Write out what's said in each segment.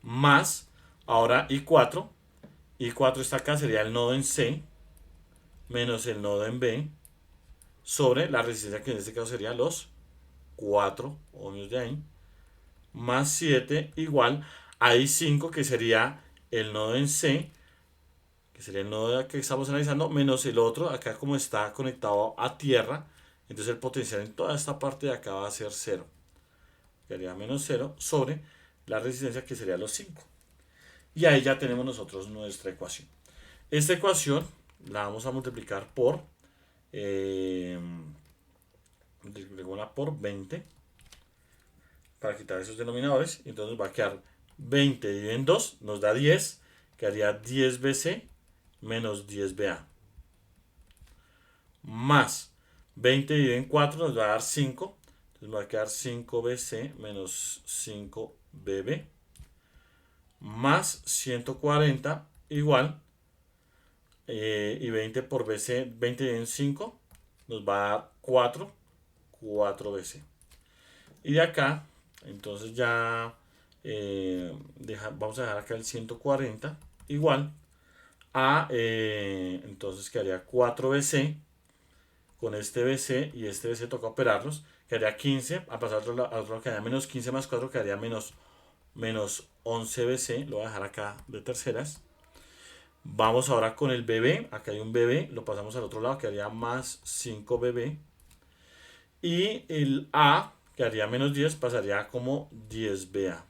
más, ahora I4. I4 está acá, sería el nodo en C, menos el nodo en B, sobre la resistencia que en este caso sería los 4 ohmios de ahí, más 7 igual a I5 que sería el nodo en C, que sería el nodo que estamos analizando, menos el otro, acá como está conectado a tierra, entonces el potencial en toda esta parte de acá va a ser 0, quedaría menos 0 sobre la resistencia que sería los 5. Y ahí ya tenemos nosotros nuestra ecuación. Esta ecuación la vamos a multiplicar eh, por 20 para quitar esos denominadores. Entonces va a quedar 20 dividido en 2, nos da 10, quedaría 10BC menos 10BA. Más 20 dividido en 4 nos va a dar 5, entonces va a quedar 5BC menos 5BB. Más 140 igual, y 20 por BC, 20 en 5, nos va a dar 4BC. Y de acá, entonces ya vamos a dejar acá el 140 igual a, entonces quedaría 4BC con este BC y este BC toca operarlos, quedaría 15, a pasar al otro lado quedaría menos 15 más 4, quedaría menos 11BC, lo voy a dejar acá de terceras. Vamos ahora con el BB, acá hay un BB, lo pasamos al otro lado, que haría más 5BB. Y el A, que haría menos 10, pasaría como 10BA.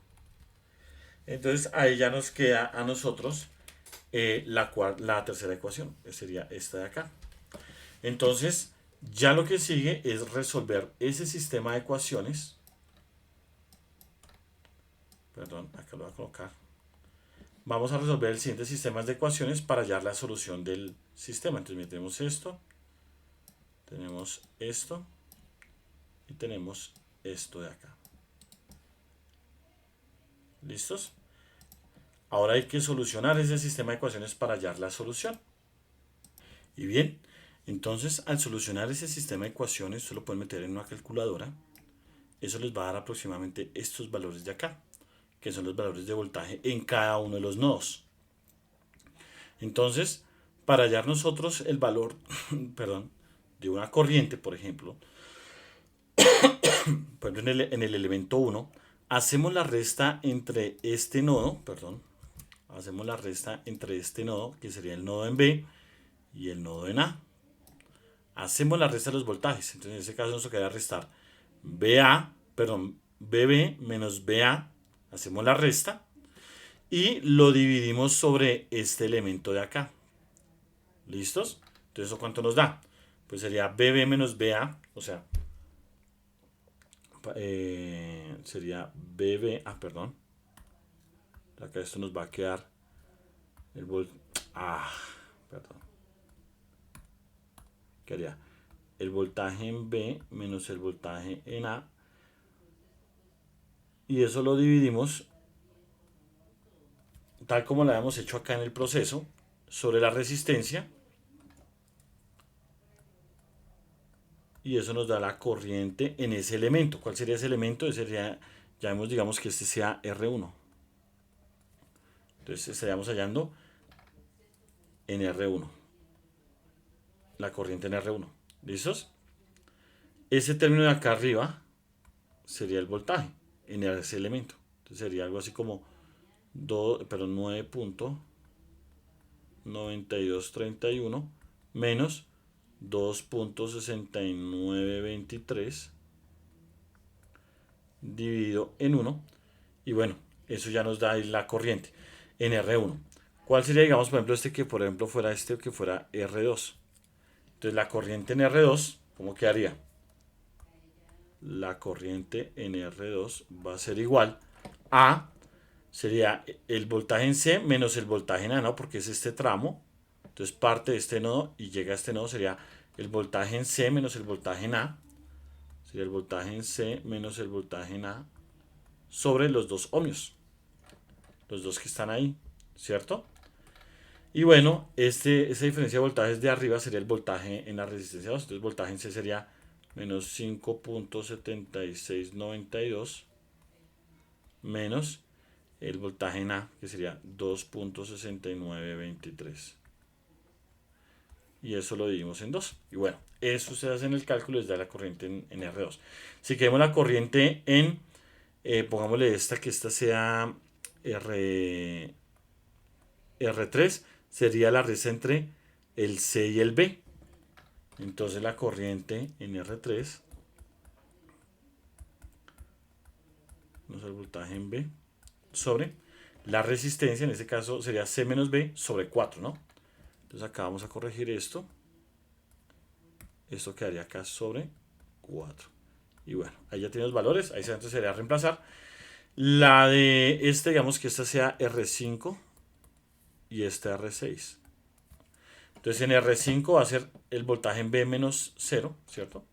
Entonces ahí ya nos queda a nosotros la tercera ecuación, que sería esta de acá. Entonces ya lo que sigue es resolver ese sistema de ecuaciones. Perdón, acá lo voy a colocar. Vamos a resolver el siguiente sistema de ecuaciones para hallar la solución del sistema. Entonces metemos esto, tenemos esto y tenemos esto de acá. ¿Listos? Ahora hay que solucionar ese sistema de ecuaciones para hallar la solución. Y bien, entonces al solucionar ese sistema de ecuaciones, usted lo pueden meter en una calculadora. Eso les va a dar aproximadamente estos valores de acá, que son los valores de voltaje en cada uno de los nodos. Entonces, para hallar nosotros el valor, perdón, de una corriente, por ejemplo en el elemento 1, hacemos la resta entre este nodo, perdón, hacemos la resta entre este nodo, que sería el nodo en B, y el nodo en A. Hacemos la resta de los voltajes. Entonces en este caso nos queda restar BB menos BA. Hacemos la resta y lo dividimos sobre este elemento de acá. ¿Listos? Entonces ¿eso cuánto nos da? Pues sería BB menos BA, o sea, sería BB, perdón. Acá esto nos va a quedar el perdón. Quedaría el voltaje en B menos el voltaje en A. Y eso lo dividimos, tal como lo habíamos hecho acá en el proceso, sobre la resistencia. Y eso nos da la corriente en ese elemento. ¿Cuál sería ese elemento? Ese sería, ya vemos, digamos que este sea R1. Entonces estaríamos hallando en R1. La corriente en R1. ¿Listos? Ese término de acá arriba sería el voltaje en ese elemento. Entonces sería algo así como 9.9231 menos 2.6923 dividido en 1. Y bueno, eso ya nos da la corriente en R1. ¿Cuál sería, digamos, por ejemplo, este que por ejemplo fuera este o que fuera R2? Entonces la corriente en R2, ¿cómo quedaría? La corriente en R2 va a ser igual a, sería el voltaje en C menos el voltaje en A, ¿no? Porque es este tramo. Entonces parte de este nodo y llega a este nodo sería el voltaje en C menos el voltaje en A. Sería el voltaje en C menos el voltaje en A sobre los 2 ohmios. Los dos que están ahí, ¿cierto? Y bueno, esa diferencia de voltajes de arriba sería el voltaje en la resistencia 2. Entonces el voltaje en C sería menos 5.7692 menos el voltaje en A, que sería 2.6923. Y eso lo dividimos en 2. Y bueno, eso se hace en el cálculo, les da la corriente en R2. Si queremos la corriente en, pongámosle que esta sea R3, sería la resta entre el C y el B. Entonces la corriente en R3, no es el voltaje en B, sobre la resistencia, en este caso sería C menos B sobre 4, ¿no? Entonces acá vamos a corregir esto. Esto quedaría acá sobre 4. Y bueno, ahí ya tiene los valores. Ahí entonces sería reemplazar. La de digamos que esta sea R5 y esta R6. Entonces en R5 va a ser el voltaje en B menos 0, ¿cierto?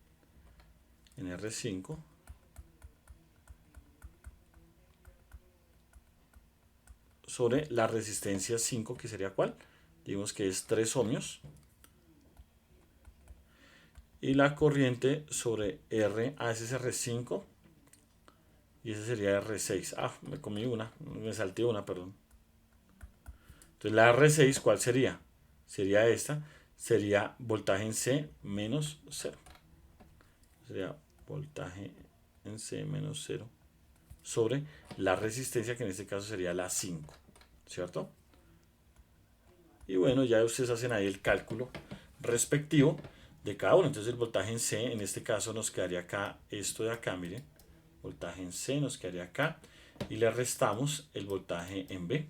En R5. Sobre la resistencia 5, que sería ¿cuál? Digamos que es 3 ohmios. Y la corriente sobre R, ese es R5. Y ese sería R6. Ah, me comí una, me salté una, perdón. Entonces la R6, ¿cuál sería? Sería esta. Sería voltaje en C menos 0. Sería voltaje en C menos 0 sobre la resistencia, que en este caso sería la 5, ¿cierto? Y bueno, ya ustedes hacen ahí el cálculo respectivo de cada uno. Entonces el voltaje en C, en este caso nos quedaría acá, esto de acá, miren, voltaje en C nos quedaría acá, y le restamos el voltaje en B.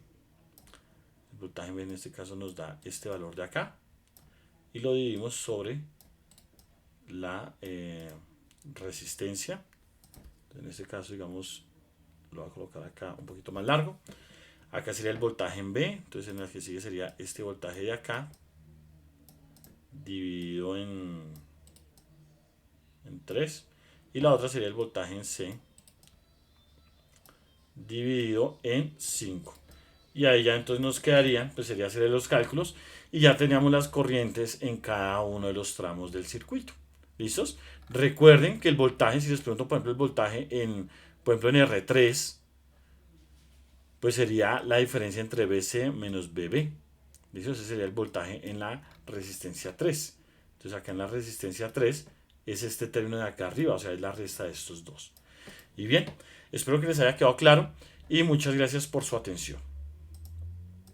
El voltaje en B en este caso nos da este valor de acá, y lo dividimos sobre la resistencia. En este caso, digamos, lo voy a colocar acá un poquito más largo. Acá sería el voltaje en B, entonces en el que sigue sería este voltaje de acá, dividido en 3, y la otra sería el voltaje en C, dividido en 5. Y ahí ya entonces nos quedaría, pues sería hacer los cálculos, y ya teníamos las corrientes en cada uno de los tramos del circuito. ¿Listos? Recuerden que el voltaje, si les pregunto por ejemplo el voltaje por ejemplo en R3, pues sería la diferencia entre BC menos BB. ¿Listo? Ese sería el voltaje en la resistencia 3. Entonces acá en la resistencia 3 es este término de acá arriba, o sea, es la resta de estos dos. Y bien, espero que les haya quedado claro y muchas gracias por su atención.